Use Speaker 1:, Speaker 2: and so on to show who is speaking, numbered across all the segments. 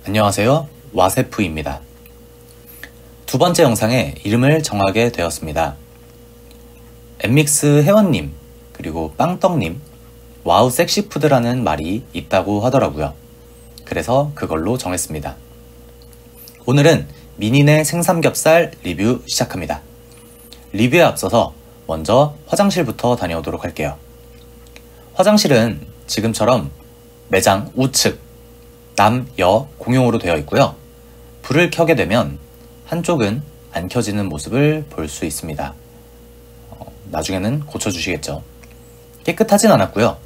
Speaker 1: 안녕하세요. 와세프입니다. 두 번째 영상에 이름을 정하게 되었습니다. 엠믹스 회원님, 그리고 빵떡님, 와우 섹시푸드라는 말이 있다고 하더라고요. 그래서 그걸로 정했습니다. 오늘은 미니네 생삼겹살 리뷰 시작합니다. 리뷰에 앞서서 먼저 화장실부터 다녀오도록 할게요. 화장실은 지금처럼 매장 우측, 남, 여 공용으로 되어 있고요. 불을 켜게 되면 한쪽은 안 켜지는 모습을 볼 수 있습니다. 나중에는 고쳐주시겠죠. 깨끗하진 않았고요.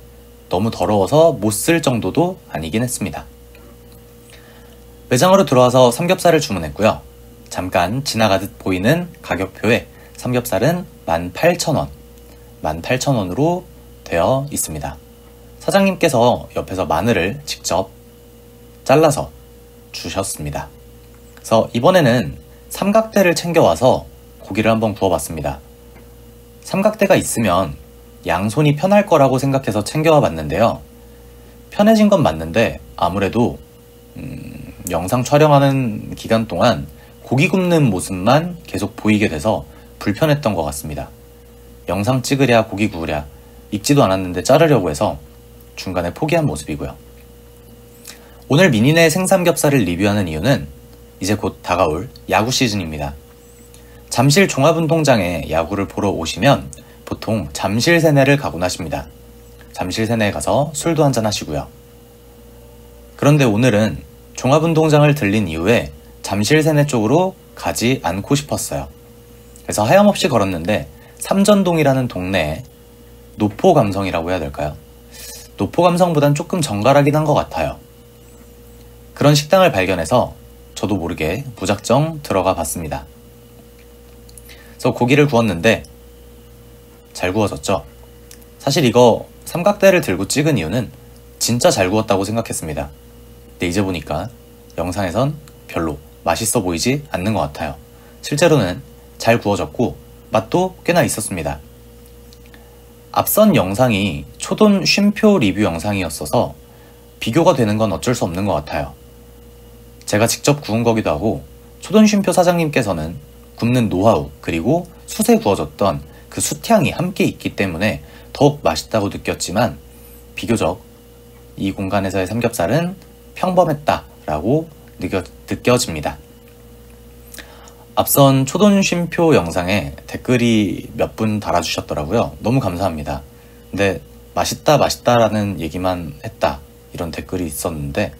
Speaker 1: 너무 더러워서 못 쓸 정도도 아니긴 했습니다. 매장으로 들어와서 삼겹살을 주문했고요. 잠깐 지나가듯 보이는 가격표에 삼겹살은 18,000원, 18,000원으로 되어 있습니다. 사장님께서 옆에서 마늘을 직접 잘라서 주셨습니다. 그래서 이번에는 삼각대를 챙겨와서 고기를 한번 구워봤습니다. 삼각대가 있으면 양손이 편할 거라고 생각해서 챙겨와 봤는데요. 편해진 건 맞는데 아무래도 영상 촬영하는 기간 동안 고기 굽는 모습만 계속 보이게 돼서 불편했던 것 같습니다. 영상 찍으랴 고기 구우랴 익지도 않았는데 자르려고 해서 중간에 포기한 모습이고요. 오늘 미니네 생삼겹살을 리뷰하는 이유는 이제 곧 다가올 야구 시즌입니다. 잠실 종합운동장에 야구를 보러 오시면 보통 잠실 세내를 가곤 하십니다. 잠실 세내에 가서 술도 한잔 하시고요. 그런데 오늘은 종합운동장을 들린 이후에 잠실 세내 쪽으로 가지 않고 싶었어요. 그래서 하염없이 걸었는데 삼전동이라는 동네에 노포감성이라고 해야 될까요? 노포감성보단 조금 정갈하긴 한 것 같아요. 그런 식당을 발견해서 저도 모르게 무작정 들어가 봤습니다. 그래서 고기를 구웠는데 잘 구워졌죠? 사실 이거 삼각대를 들고 찍은 이유는 진짜 잘 구웠다고 생각했습니다. 근데 이제 보니까 영상에선 별로 맛있어 보이지 않는 것 같아요. 실제로는 잘 구워졌고 맛도 꽤나 있었습니다. 앞선 영상이 초돈 쉼표 리뷰 영상이었어서 비교가 되는 건 어쩔 수 없는 것 같아요. 제가 직접 구운 거기도 하고 초돈 쉼표 사장님께서는 굽는 노하우 그리고 숯에 구워졌던 그 숯향이 함께 있기 때문에 더욱 맛있다고 느꼈지만 비교적 이 공간에서의 삼겹살은 평범했다라고 느껴집니다. 앞선 초돈 쉼표 영상에 댓글이 몇 분 달아주셨더라고요. 너무 감사합니다. 근데 맛있다라는 얘기만 했다 이런 댓글이 있었는데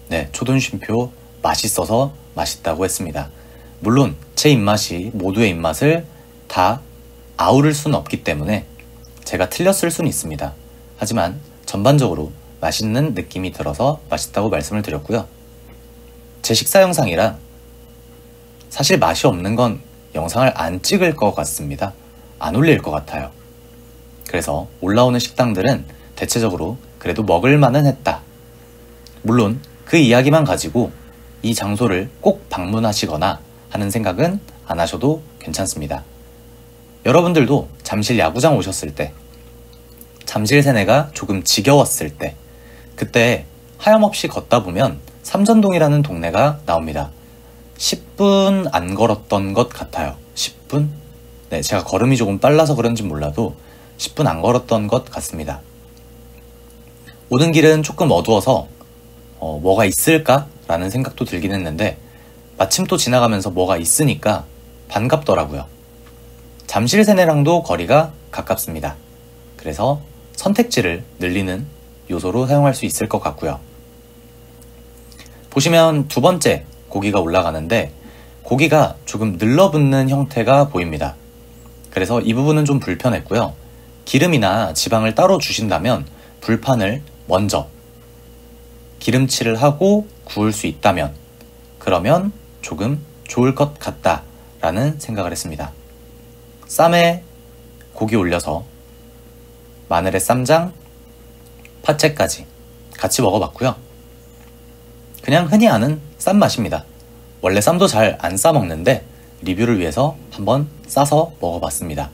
Speaker 1: 네, 초돈 쉼표 맛있어서 맛있다고 했습니다. 물론 제 입맛이 모두의 입맛을 다 아우를 수는 없기 때문에 제가 틀렸을 수는 있습니다. 하지만 전반적으로 맛있는 느낌이 들어서 맛있다고 말씀을 드렸고요. 제 식사 영상이라 사실 맛이 없는 건 영상을 안 찍을 것 같습니다. 안 올릴 것 같아요. 그래서 올라오는 식당들은 대체적으로 그래도 먹을만은 했다. 물론 그 이야기만 가지고 이 장소를 꼭 방문하시거나 하는 생각은 안 하셔도 괜찮습니다. 여러분들도 잠실 야구장 오셨을 때, 잠실 세내가 조금 지겨웠을 때, 그때 하염없이 걷다 보면 삼전동이라는 동네가 나옵니다. 10분 안 걸었던 것 같아요. 10분? 네, 제가 걸음이 조금 빨라서 그런지 몰라도 10분 안 걸었던 것 같습니다. 오는 길은 조금 어두워서 뭐가 있을까? 라는 생각도 들긴 했는데 마침 또 지나가면서 뭐가 있으니까 반갑더라고요. 잠실 세내랑도 거리가 가깝습니다. 그래서 선택지를 늘리는 요소로 사용할 수 있을 것 같고요. 보시면 두 번째 고기가 올라가는데 고기가 조금 늘러붙는 형태가 보입니다. 그래서 이 부분은 좀 불편했고요. 기름이나 지방을 따로 주신다면 불판을 먼저 기름칠을 하고 구울 수 있다면 그러면 조금 좋을 것 같다라는 생각을 했습니다. 쌈에 고기 올려서 마늘에 쌈장, 파채까지 같이 먹어봤고요. 그냥 흔히 아는 쌈 맛입니다. 원래 쌈도 잘 안 싸 먹는데 리뷰를 위해서 한번 싸서 먹어봤습니다.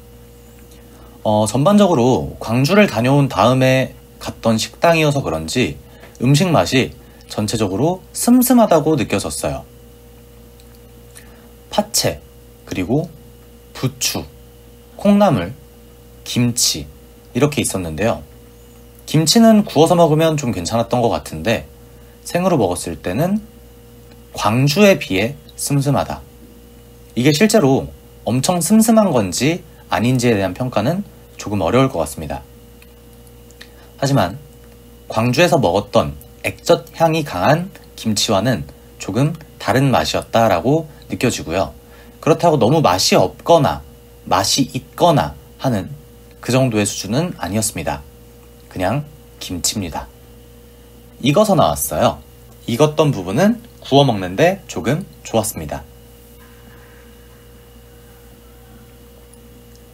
Speaker 1: 전반적으로 광주를 다녀온 다음에 갔던 식당이어서 그런지 음식 맛이 전체적으로 슴슴하다고 느껴졌어요. 파채, 그리고 부추, 콩나물, 김치 이렇게 있었는데요. 김치는 구워서 먹으면 좀 괜찮았던 것 같은데 생으로 먹었을 때는 광주에 비해 슴슴하다. 이게 실제로 엄청 슴슴한 건지 아닌지에 대한 평가는 조금 어려울 것 같습니다. 하지만 광주에서 먹었던 액젓 향이 강한 김치와는 조금 다른 맛이었다라고 느껴지고요. 그렇다고 너무 맛이 없거나 맛이 있거나 하는 그 정도의 수준은 아니었습니다. 그냥 김치입니다. 익어서 나왔어요. 익었던 부분은 구워 먹는데 조금 좋았습니다.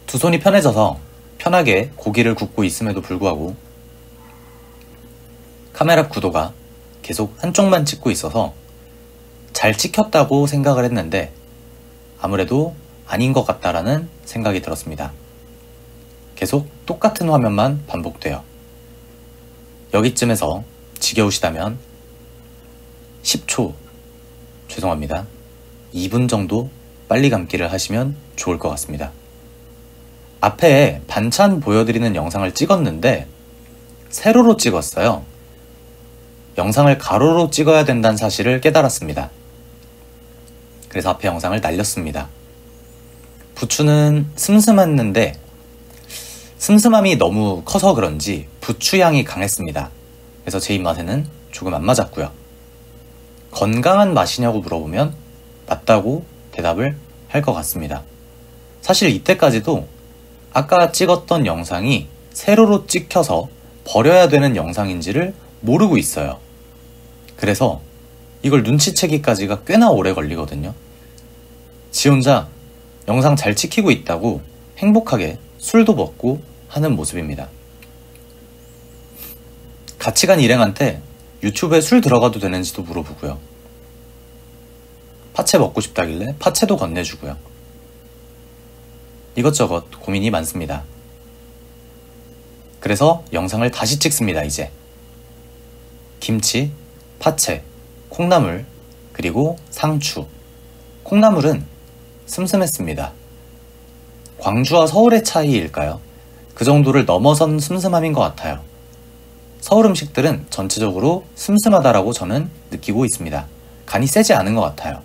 Speaker 1: 두 손이 편해져서 편하게 고기를 굽고 있음에도 불구하고 카메라 구도가 계속 한쪽만 찍고 있어서 잘 찍혔다고 생각을 했는데 아무래도 아닌 것 같다라는 생각이 들었습니다. 계속 똑같은 화면만 반복돼요. 여기쯤에서 지겨우시다면 10초, 죄송합니다. 2분 정도 빨리 감기를 하시면 좋을 것 같습니다. 앞에 반찬 보여드리는 영상을 찍었는데 세로로 찍었어요. 영상을 가로로 찍어야 된다는 사실을 깨달았습니다. 그래서 앞에 영상을 날렸습니다. 부추는 슴슴했는데 슴슴함이 너무 커서 그런지 부추향이 강했습니다. 그래서 제 입맛에는 조금 안 맞았고요. 건강한 맛이냐고 물어보면 맞다고 대답을 할 것 같습니다. 사실 이때까지도 아까 찍었던 영상이 세로로 찍혀서 버려야 되는 영상인지를 모르고 있어요. 그래서 이걸 눈치채기까지가 꽤나 오래 걸리거든요. 지 혼자 영상 잘 찍히고 있다고 행복하게 술도 먹고 하는 모습입니다. 같이 간 일행한테 유튜브에 술 들어가도 되는지도 물어보고요. 파채 먹고 싶다길래 파채도 건네주고요. 이것저것 고민이 많습니다. 그래서 영상을 다시 찍습니다, 이제. 김치, 파채, 콩나물, 그리고 상추. 콩나물은 슴슴했습니다. 광주와 서울의 차이일까요? 그 정도를 넘어선 슴슴함인 것 같아요. 서울 음식들은 전체적으로 슴슴하다라고 저는 느끼고 있습니다. 간이 세지 않은 것 같아요.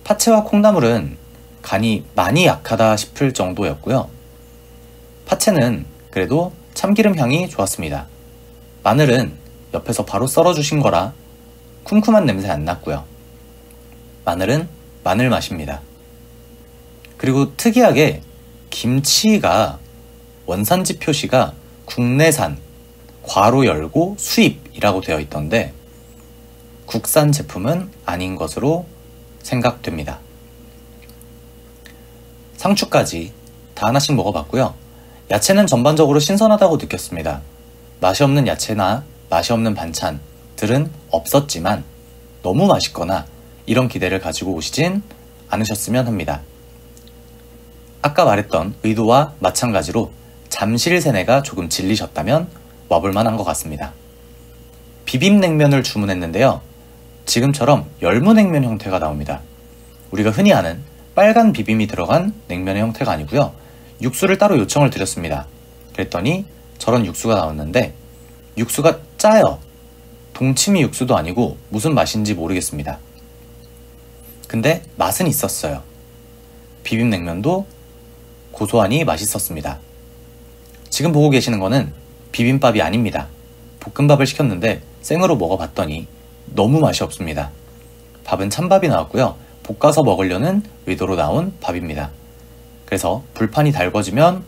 Speaker 1: 파채와 콩나물은 간이 많이 약하다 싶을 정도였고요. 파채는 그래도 참기름 향이 좋았습니다. 마늘은 옆에서 바로 썰어주신 거라 쿰쿰한 냄새 안 났고요. 마늘은 마늘 맛입니다. 그리고 특이하게 김치가 원산지 표시가 국내산, 괄호 열고 수입이라고 되어 있던데 국산 제품은 아닌 것으로 생각됩니다. 상추까지 다 하나씩 먹어봤고요. 야채는 전반적으로 신선하다고 느꼈습니다. 맛이 없는 야채나 맛이 없는 반찬들은 없었지만 너무 맛있거나 이런 기대를 가지고 오시진 않으셨으면 합니다. 아까 말했던 의도와 마찬가지로 잠실세네가 조금 질리셨다면 와볼만 한 것 같습니다. 비빔냉면을 주문했는데요. 지금처럼 열무냉면 형태가 나옵니다. 우리가 흔히 아는 빨간 비빔이 들어간 냉면의 형태가 아니고요. 육수를 따로 요청을 드렸습니다. 그랬더니 저런 육수가 나왔는데 육수가 짜요. 동치미 육수도 아니고 무슨 맛인지 모르겠습니다. 근데 맛은 있었어요. 비빔냉면도 고소하니 맛있었습니다. 지금 보고 계시는 거는 비빔밥이 아닙니다. 볶음밥을 시켰는데 생으로 먹어봤더니 너무 맛이 없습니다. 밥은 찬밥이 나왔고요. 볶아서 먹으려는 의도로 나온 밥입니다. 그래서 불판이 달궈지면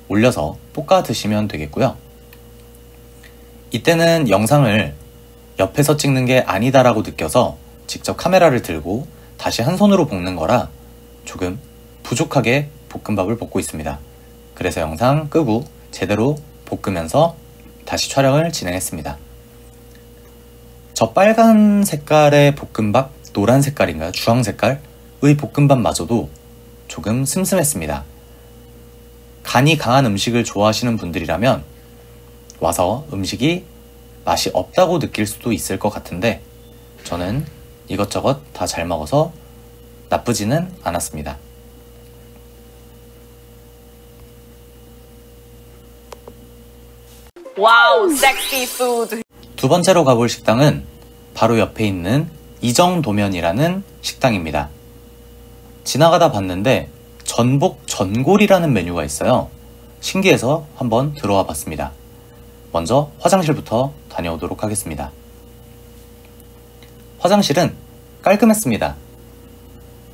Speaker 1: 올려서 볶아 드시면 되겠고요. 이때는 영상을 옆에서 찍는 게 아니다라고 느껴서 직접 카메라를 들고 다시 한 손으로 볶는 거라 조금 부족하게 볶음밥을 볶고 있습니다. 그래서 영상 끄고 제대로 볶으면서 다시 촬영을 진행했습니다. 저 빨간 색깔의 볶음밥, 노란 색깔인가요? 주황 색깔의 볶음밥마저도 조금 슴슴했습니다. 간이 강한 음식을 좋아하시는 분들이라면 와서 음식이 맛이 없다고 느낄 수도 있을 것 같은데 저는 이것저것 다 잘 먹어서 나쁘지는 않았습니다.
Speaker 2: 와우, 섹시 푸드.
Speaker 1: 두 번째로 가볼 식당은 바로 옆에 있는 이정도면이라는 식당입니다. 지나가다 봤는데 전복 전골이라는 메뉴가 있어요. 신기해서 한번 들어와 봤습니다. 먼저 화장실부터 다녀오도록 하겠습니다. 화장실은 깔끔했습니다.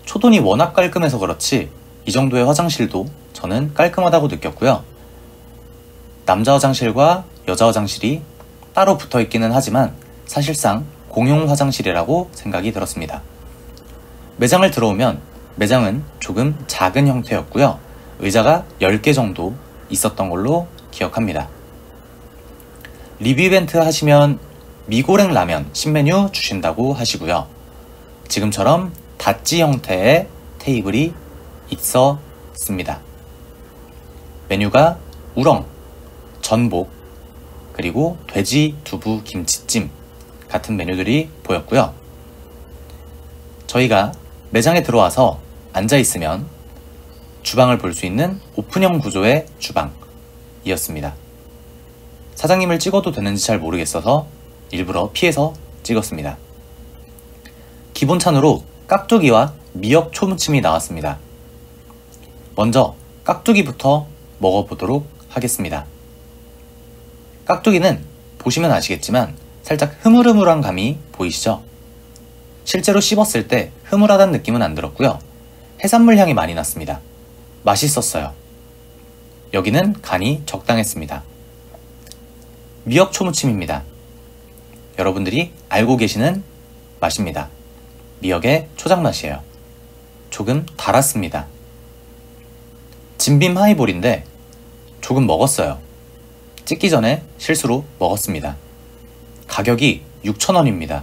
Speaker 1: 초돈이 워낙 깔끔해서 그렇지 이 정도의 화장실도 저는 깔끔하다고 느꼈고요. 남자 화장실과 여자 화장실이 따로 붙어 있기는 하지만 사실상 공용 화장실이라고 생각이 들었습니다. 매장을 들어오면 매장은 조금 작은 형태였고요. 의자가 10개 정도 있었던 걸로 기억합니다. 리뷰 이벤트 하시면 미고랭 라면 신메뉴 주신다고 하시고요. 지금처럼 닷지 형태의 테이블이 있었습니다. 메뉴가 우렁, 전복, 그리고 돼지 두부 김치찜 같은 메뉴들이 보였고요. 저희가 매장에 들어와서 앉아있으면 주방을 볼 수 있는 오픈형 구조의 주방이었습니다. 사장님을 찍어도 되는지 잘 모르겠어서 일부러 피해서 찍었습니다. 기본찬으로 깍두기와 미역 초무침이 나왔습니다. 먼저 깍두기부터 먹어보도록 하겠습니다. 깍두기는 보시면 아시겠지만 살짝 흐물흐물한 감이 보이시죠? 실제로 씹었을 때 흐물하다는 느낌은 안 들었고요. 해산물 향이 많이 났습니다. 맛있었어요. 여기는 간이 적당했습니다. 미역 초무침입니다. 여러분들이 알고 계시는 맛입니다. 미역의 초장 맛이에요. 조금 달았습니다. 진빔 하이볼인데 조금 먹었어요. 찍기 전에 실수로 먹었습니다. 가격이 6,000원입니다.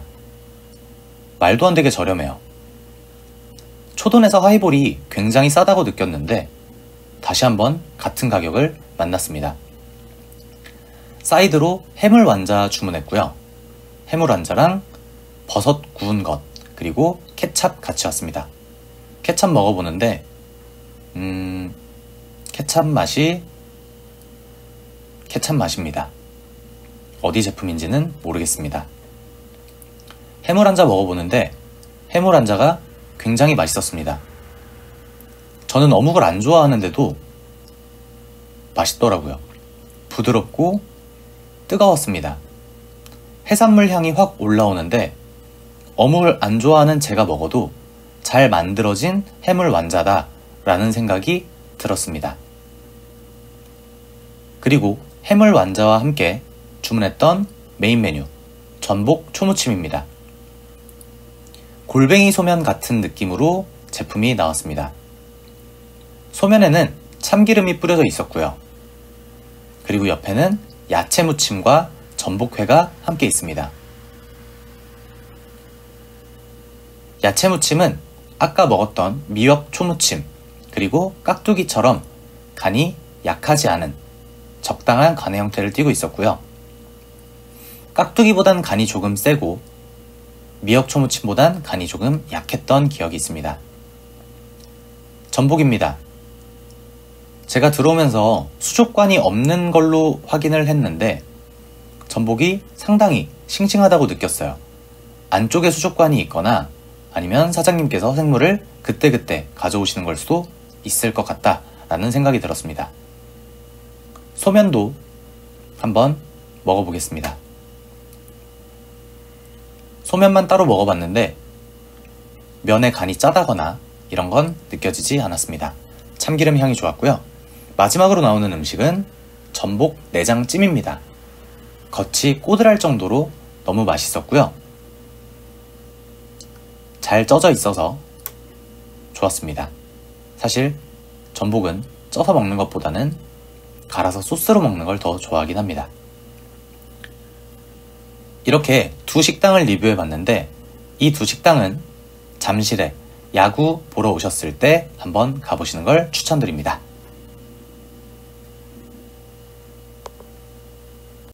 Speaker 1: 말도 안 되게 저렴해요. 초돈에서 하이볼이 굉장히 싸다고 느꼈는데 다시 한번 같은 가격을 만났습니다. 사이드로 해물 완자 주문했고요. 해물 완자랑 버섯 구운 것 그리고 케찹 같이 왔습니다. 케찹 먹어보는데 케찹 맛입니다. 어디 제품인지는 모르겠습니다. 해물 완자 먹어보는데 해물 완자가 굉장히 맛있었습니다. 저는 어묵을 안 좋아하는데도 맛있더라고요. 부드럽고 뜨거웠습니다. 해산물 향이 확 올라오는데 어묵을 안 좋아하는 제가 먹어도 잘 만들어진 해물 완자다 라는 생각이 들었습니다. 그리고 해물 완자와 함께 주문했던 메인 메뉴 전복 초무침입니다. 골뱅이 소면 같은 느낌으로 제품이 나왔습니다. 소면에는 참기름이 뿌려져 있었고요. 그리고 옆에는 야채 무침과 전복회가 함께 있습니다. 야채 무침은 아까 먹었던 미역 초무침 그리고 깍두기처럼 간이 약하지 않은 적당한 간의 형태를 띠고 있었고요. 깍두기보단 간이 조금 세고 미역 초무침보단 간이 조금 약했던 기억이 있습니다. 전복입니다. 제가 들어오면서 수족관이 없는 걸로 확인을 했는데 전복이 상당히 싱싱하다고 느꼈어요. 안쪽에 수족관이 있거나 아니면 사장님께서 생물을 그때그때 가져오시는 걸 수도 있을 것 같다라는 생각이 들었습니다. 소면도 한번 먹어보겠습니다. 소면만 따로 먹어봤는데 면의 간이 짜다거나 이런 건 느껴지지 않았습니다. 참기름 향이 좋았고요. 마지막으로 나오는 음식은 전복 내장찜입니다. 겉이 꼬들할 정도로 너무 맛있었고요. 잘 쪄져 있어서 좋았습니다. 사실 전복은 쪄서 먹는 것보다는 갈아서 소스로 먹는 걸 더 좋아하긴 합니다. 이렇게 두 식당을 리뷰해봤는데 이 두 식당은 잠실에 야구 보러 오셨을 때 한번 가보시는 걸 추천드립니다.